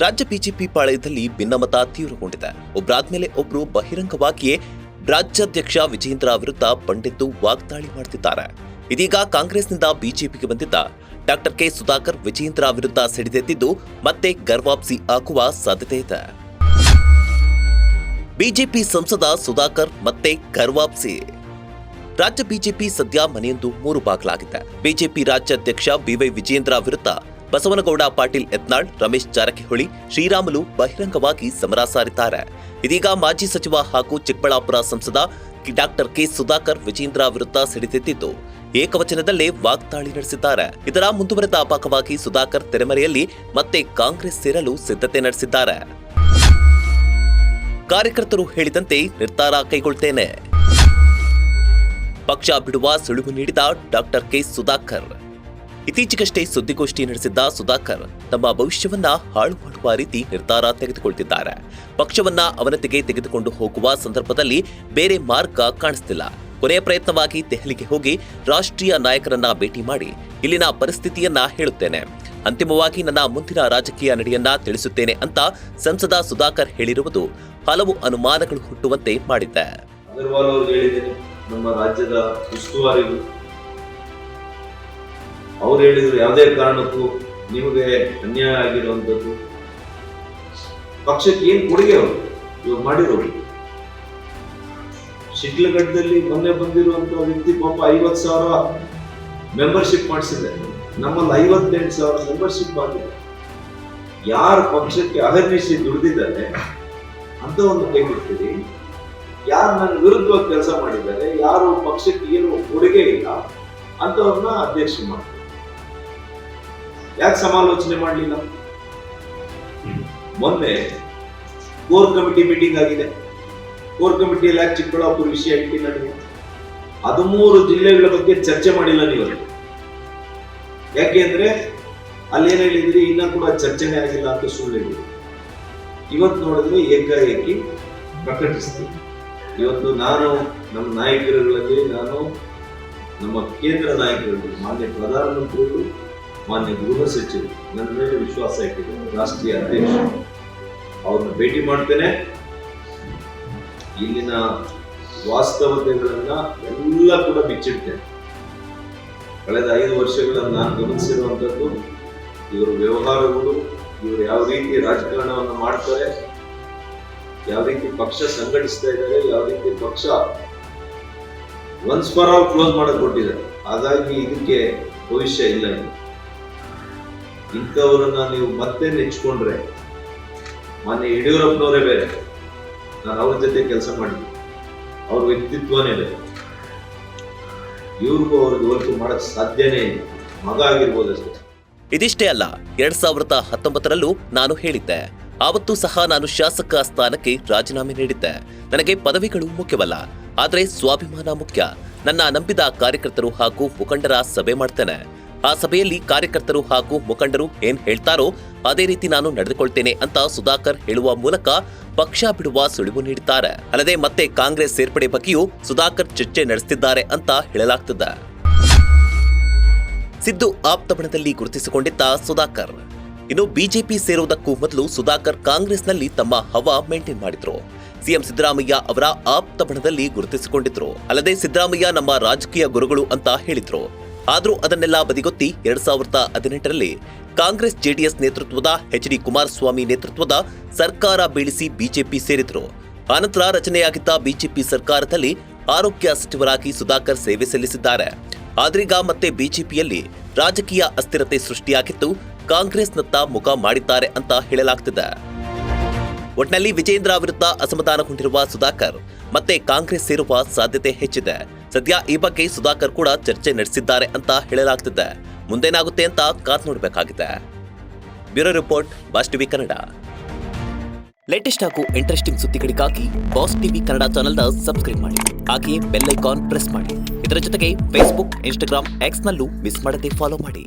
ರಾಜ್ಯ ಬಿಜೆಪಿ ಪಾಳಯದಲ್ಲಿ ಭಿನ್ನಮತ ತೀವ್ರಗೊಂಡಿದೆ. ಒಬ್ಬರಾದ್ಮೇಲೆ ಒಬ್ರು ಬಹಿರಂಗವಾಗಿಯೇ ರಾಜ್ಯಾಧ್ಯಕ್ಷ ವಿಜೇಂದ್ರ ವಿರುದ್ಧ ಬಂಡೆದ್ದು ವಾಗ್ದಾಳಿ ಮಾಡುತ್ತಿದ್ದಾರೆ. ಇದೀಗ ಕಾಂಗ್ರೆಸ್ನಿಂದ ಬಿಜೆಪಿಗೆ ಬಂದಿದ್ದ ಡಾಕ್ಟರ್ ಕೆ ಸುಧಾಕರ್ ವಿಜೇಂದ್ರ ವಿರುದ್ಧ ಸಿಡಿದೆದ್ದಿದ್ದು ಮತ್ತೆ ಗರ್ವಾಪ್ಸಿ ಆಗುವ ಸಾಧ್ಯತೆ ಇದೆ. ಬಿಜೆಪಿ ಸಂಸದ ಸುಧಾಕರ್ ಮತ್ತೆ ಗರ್ವಾಪ್ಸಿ. ರಾಜ್ಯ ಬಿಜೆಪಿ ಸದ್ಯ ಮನೆಯೊಂದು ಮೂರು ಬಾಗಿಲಾಗಿದೆ. ಬಿಜೆಪಿ ರಾಜ್ಯಾಧ್ಯಕ್ಷ ಬಿವೈ ವಿಜೇಂದ್ರ ವಿರುದ್ಧ ಬಸವನಗೌಡ ಪಾಟೀಲ್ ಯತ್ನಾಳ್, ರಮೇಶ್ ಜಾರಕಿಹೊಳಿ, ಶ್ರೀರಾಮುಲು ಬಹಿರಂಗವಾಗಿ ಸಮರ ಸಾರಿದ್ದಾರೆ. ಇದೀಗ ಮಾಜಿ ಸಚಿವ ಹಾಗೂ ಚಿಕ್ಕಬಳ್ಳಾಪುರ ಸಂಸದ ಡಾಕ್ಟರ್ ಕೆ ಸುಧಾಕರ್ ವಿಜೇಂದ್ರ ವಿರುದ್ಧ ಸಿಡಿದೆದ್ದಿದ್ದು ಏಕವಚನದಲ್ಲೇ ವಾಗ್ದಾಳಿ ನಡೆಸಿದ್ದಾರೆ. ಇದರ ಮುಂದುವರೆದ ಭಾಗವಾಗಿ ಸುಧಾಕರ್ ತೆರೆಮರೆಯಲ್ಲಿ ಮತ್ತೆ ಕಾಂಗ್ರೆಸ್ ಸೇರಲು ಸಿದ್ಧತೆ ನಡೆಸಿದ್ದಾರೆ. ಕಾರ್ಯಕರ್ತರು ಹೇಳಿದಂತೆ ನಿರ್ಧಾರ ಕೈಗೊಳ್ತೇನೆ. ಪಕ್ಷ ಬಿಡುವ ಸುಳಿವು ನೀಡಿದ ಡಾಕ್ಟರ್ ಕೆ ಸುಧಾಕರ್. ಇತ್ತೀಚೆಗಷ್ಟೇ ಸುದ್ದಿಗೋಷ್ಠಿ ನಡೆಸಿದ್ದ ಸುಧಾಕರ್ ತಮ್ಮ ಭವಿಷ್ಯವನ್ನ ಹಾಳು ಮಾಡುವ ರೀತಿ ನಿರ್ಧಾರ ತೆಗೆದುಕೊಳ್ತಿದ್ದಾರೆ. ಪಕ್ಷವನ್ನ ಅವನತಿಗೆ ತೆಗೆದುಕೊಂಡು ಹೋಗುವ ಸಂದರ್ಭದಲ್ಲಿ ಬೇರೆ ಮಾರ್ಗ ಕಾಣಿಸ್ತಿಲ್ಲ. ಕೊನೆಯ ಪ್ರಯತ್ನವಾಗಿ ದೆಹಲಿಗೆ ಹೋಗಿ ರಾಷ್ಟ್ರೀಯ ನಾಯಕರನ್ನ ಭೇಟಿ ಮಾಡಿ ಇಲ್ಲಿನ ಪರಿಸ್ಥಿತಿಯನ್ನ ಹೇಳುತ್ತೇನೆ. ಅಂತಿಮವಾಗಿ ನನ್ನ ಮುಂದಿನ ರಾಜಕೀಯ ನಡೆಯನ್ನ ತಿಳಿಸುತ್ತೇನೆ ಅಂತ ಸಂಸದ ಸುಧಾಕರ್ ಹೇಳಿರುವುದು ಹಲವು ಅನುಮಾನಗಳು ಹುಟ್ಟುವಂತೆ ಮಾಡಿದೆ. ನಮ್ಮ ರಾಜ್ಯದ ಉಸ್ತುವಾರಿಗಳು ಅವ್ರು ಹೇಳಿದ್ರು, ಯಾವುದೇ ಕಾರಣಕ್ಕೂ ನಿಮಗೆ ಅನ್ಯಾಯ ಆಗಿರುವಂಥದ್ದು ಪಕ್ಷಕ್ಕೆ ಏನ್ ಕೊಡುಗೆ ಅವರು ಇವಾಗ ಮಾಡಿರೋರು. ಶಿಡ್ಲಘಟ್ಟದಲ್ಲಿ ಮೊನ್ನೆ ಬಂದಿರುವಂತ ವ್ಯಕ್ತಿ ಪಾಪ 50,000 ಮೆಂಬರ್ಶಿಪ್ ಮಾಡಿಸಿದೆ. ನಮ್ಮಲ್ಲಿ 58,000 ಮೆಂಬರ್ಶಿಪ್ ಆಗಿದೆ. ಯಾರು ಪಕ್ಷಕ್ಕೆ ಅಹರ್ನಿಶಿ ದುಡಿದಿದ್ದಾರೆ ಅಂತ ಒಂದು ಕೈ ಬಿಡ್ತೀರಿ. ಯಾರು ನನ್ನ ವಿರುದ್ಧವಾಗಿ ಕೆಲಸ ಮಾಡಿದ್ದಾರೆ, ಯಾರು ಪಕ್ಷಕ್ಕೆ ಏನು ಕೊಡುಗೆ ಇಲ್ಲ ಅಂತವ್ರನ್ನ ಅಧ್ಯಕ್ಷ ಮಾಡ್ತಾರೆ. ಯಾಕೆ ಸಮಾಲೋಚನೆ ಮಾಡಲಿಲ್ಲ? ಮೊನ್ನೆ ಕೋರ್ ಕಮಿಟಿ ಮೀಟಿಂಗ್ ಆಗಿದೆ. ಕೋರ್ ಕಮಿಟಿಯಲ್ಲಿ ಯಾಕೆ ಚಿಕ್ಕಬಳ್ಳಾಪುರ ವಿಷಯ ಇಟ್ಟಿಲ್ಲ ನೀವು? 13 ಜಿಲ್ಲೆಗಳ ಬಗ್ಗೆ ಚರ್ಚೆ ಮಾಡಿಲ್ಲ ನೀವು. ಯಾಕೆಂದ್ರೆ ಅಲ್ಲೇನ್ ಹೇಳಿದ್ರಿ, ಇನ್ನ ಕೂಡ ಚರ್ಚೆನೇ ಆಗಿಲ್ಲ ಅಂತ ಸುಳ್ಳು ಹೇಳಿದ್ರಿ. ಇವತ್ತು ನೋಡಿದ್ರೆ ಏಕಾಏಕಿ ಪ್ರಕಟಿಸ್ತೀವಿ. ಇವತ್ತು ನಾನು ನಮ್ಮ ನಾಯಕರುಗಳಲ್ಲಿ ನಮ್ಮ ಕೇಂದ್ರ ನಾಯಕರಲ್ಲಿ ಮಾನ್ಯ ಪ್ರಧಾನಮಂತ್ರಿಗಳು, ಮಾನ್ಯ ಗೃಹ ಸಚಿವರು ನನ್ನ ಮೇಲೆ ವಿಶ್ವಾಸ ಇಟ್ಟಿದ್ದಾರೆ. ರಾಷ್ಟ್ರೀಯ ಅಧ್ಯಕ್ಷ ಅವ್ರನ್ನ ಭೇಟಿ ಮಾಡ್ತೇನೆ. ಇಲ್ಲಿನ ವಾಸ್ತವತೆಗಳನ್ನ ಎಲ್ಲ ಕೂಡ ಬಿಚ್ಚಿಡ್ತೇನೆ. ಕಳೆದ 5 ವರ್ಷಗಳಲ್ಲಿ ನಾನು ಗಮನಿಸಿರುವಂಥದ್ದು ಇವರ ವ್ಯವಹಾರಗಳು, ಇವರು ಯಾವ ರೀತಿ ರಾಜಕಾರಣವನ್ನು ಮಾಡ್ತಾರೆ, ಯಾವ ರೀತಿ ಪಕ್ಷ ಸಂಘಟಿಸ್ತಾ ಇದ್ದಾರೆ, ಯಾವ ರೀತಿ ಪಕ್ಷ ಒನ್ಸ್ ಫಾರ್ ಆಲ್ ಕ್ಲೋಸ್ ಮಾಡಕ್ ಕೊಟ್ಟಿದ್ದಾರೆ. ಹಾಗಾಗಿ ಇದಕ್ಕೆ ಭವಿಷ್ಯ ಇಲ್ಲ. ಇಂಥವ್ರನ್ನ ನೀವು ಮತ್ತೆ ನೆಚ್ಕೊಂಡ್ರೆ, ಮಾನ್ಯ ಯಡಿಯೂರಪ್ಪನವರೇ ಬೇರೆ, ನಾನು ಅವ್ರ ಜೊತೆ ಕೆಲಸ ಮಾಡಿದ್ದೆ, ಅವ್ರ ವ್ಯಕ್ತಿತ್ವನೇ ಬೇರೆ. ಇವ್ರಿಗೂ ಅವ್ರಿಗೆ ಹೋಲಿಕೆ ಮಾಡಕ್ ಸಾಧ್ಯನೇ ಇಲ್ಲ. ಮಗ ಆಗಿರ್ಬೋದಷ್ಟೇ. ಇದಿಷ್ಟೇ ಅಲ್ಲ, 2019ರಲ್ಲೂ ನಾನು ಹೇಳಿದ್ದೆ. ಆವತ್ತೂ ಸಹ ನಾನು ಶಾಸಕ ಸ್ಥಾನಕ್ಕೆ ರಾಜೀನಾಮೆ ನೀಡಿದ್ದೆ. ನನಗೆ ಪದವಿಗಳು ಮುಖ್ಯವಲ್ಲ, ಆದರೆ ಸ್ವಾಭಿಮಾನ ಮುಖ್ಯ. ನನ್ನ ನಂಬಿದ ಕಾರ್ಯಕರ್ತರು ಹಾಗೂ ಮುಖಂಡರ ಸಭೆ ಮಾಡ್ತೇನೆ. ಆ ಸಭೆಯಲ್ಲಿ ಕಾರ್ಯಕರ್ತರು ಹಾಗೂ ಮುಖಂಡರು ಏನ್ ಹೇಳ್ತಾರೋ ಅದೇ ರೀತಿ ನಾನು ನಡೆದುಕೊಳ್ತೇನೆ ಅಂತ ಸುಧಾಕರ್ ಹೇಳುವ ಮೂಲಕ ಪಕ್ಷ ಬಿಡುವ ಸುಳಿವು ನೀಡಿದ್ದಾರೆ. ಅಲ್ಲದೆ ಮತ್ತೆ ಕಾಂಗ್ರೆಸ್ ಸೇರ್ಪಡೆ ಬಗ್ಗೆಯೂ ಸುಧಾಕರ್ ಚರ್ಚೆ ನಡೆಸುತ್ತಿದ್ದಾರೆ ಅಂತ ಹೇಳಲಾಗ್ತಿದೆ. ಸಿದ್ದು ಆಪ್ತ ಬಣದಲ್ಲಿ ಗುರುತಿಸಿಕೊಂಡಿದ್ದ ಸುಧಾಕರ್ ಇನ್ನು ಬಿಜೆಪಿ ಸೇರುವುದಕ್ಕೂ ಮೊದಲು ಸುಧಾಕರ್ ಕಾಂಗ್ರೆಸ್ನಲ್ಲಿ ತಮ್ಮ ಹವಾ ಮೇಂಟೈನ್ ಮಾಡಿದ್ರು. ಸಿಎಂ ಸಿದ್ದರಾಮಯ್ಯ ಅವರ ಆಪ್ತ ಬಣದಲ್ಲಿ ಗುರುತಿಸಿಕೊಂಡಿದ್ರು. ಅಲ್ಲದೆ ಸಿದ್ದರಾಮಯ್ಯ ನಮ್ಮ ರಾಜಕೀಯ ಗುರುಗಳು ಅಂತ ಹೇಳಿದ್ರು. ಆದ್ರೂ ಅದನ್ನೆಲ್ಲ ಬದಿಗೊತ್ತಿ 2018ರಲ್ಲಿ ಕಾಂಗ್ರೆಸ್ ಜೆಡಿಎಸ್ ನೇತೃತ್ವದ ಎಚ್.ಡಿ. ಕುಮಾರಸ್ವಾಮಿ ನೇತೃತ್ವದ ಸರ್ಕಾರ ಬೀಳಿಸಿ ಬಿಜೆಪಿ ಸೇರಿದ್ರು. ಆನಂತರ ರಚನೆಯಾಗಿದ್ದ ಬಿಜೆಪಿ ಸರ್ಕಾರದಲ್ಲಿ ಆರೋಗ್ಯ ಸಚಿವರಾಗಿ ಸುಧಾಕರ್ ಸೇವೆ ಸಲ್ಲಿಸಿದ್ದಾರೆ. ಆದ್ರೀಗ ಮತ್ತೆ ಬಿಜೆಪಿಯಲ್ಲಿ ರಾಜಕೀಯ ಅಸ್ಥಿರತೆ ಸೃಷ್ಟಿಯಾಗಿದ್ದು ಕಾಂಗ್ರೆಸ್ನತ್ತ ಮುಖ ಮಾಡಿದ್ದಾರೆ ಅಂತ ಹೇಳಲಾಗ್ತಿದೆ. ಒಟ್ನಲ್ಲಿ ವಿಜೇಂದ್ರ ವಿರುದ್ಧ ಅಸಮಾಧಾನಗೊಂಡಿರುವ ಸುಧಾಕರ್ ಮತ್ತೆ ಕಾಂಗ್ರೆಸ್ ಸೇರುವ ಸಾಧ್ಯತೆ ಹೆಚ್ಚಿದೆ. ಸದ್ಯ ಈ ಬಗ್ಗೆ ಸುಧಾಕರ್ ಕೂಡ ಚರ್ಚೆ ನಡೆಸಿದ್ದಾರೆ ಅಂತ ಹೇಳಲಾಗ್ತಿದೆ. ಮುಂದೇನಾಗುತ್ತೆ ಅಂತ ಕಾದ್ ನೋಡಬೇಕಾಗಿದೆ. Bureau report, boss TV Kannada. Latest ಹಾಗೂ ಇಂಟ್ರೆಸ್ಟಿಂಗ್ ಸುದ್ದಿಗಳಿಗಾಗಿ ಬಾಸ್ ಟಿವಿ ಕನ್ನಡ ಚಾನೆಲ್ನ ಸಬ್ಸ್ಕ್ರೈಬ್ ಮಾಡಿ. ಹಾಗೆಯೇ ಬೆಲ್ ಐಕಾನ್ ಪ್ರೆಸ್ ಮಾಡಿ. ಇದರ ಜೊತೆಗೆ ಫೇಸ್ಬುಕ್, ಇನ್ಸ್ಟಾಗ್ರಾಮ್, ಎಕ್ಸ್ ನಲ್ಲೂ ಮಿಸ್ ಮಾಡದೆ ಫಾಲೋ ಮಾಡಿ.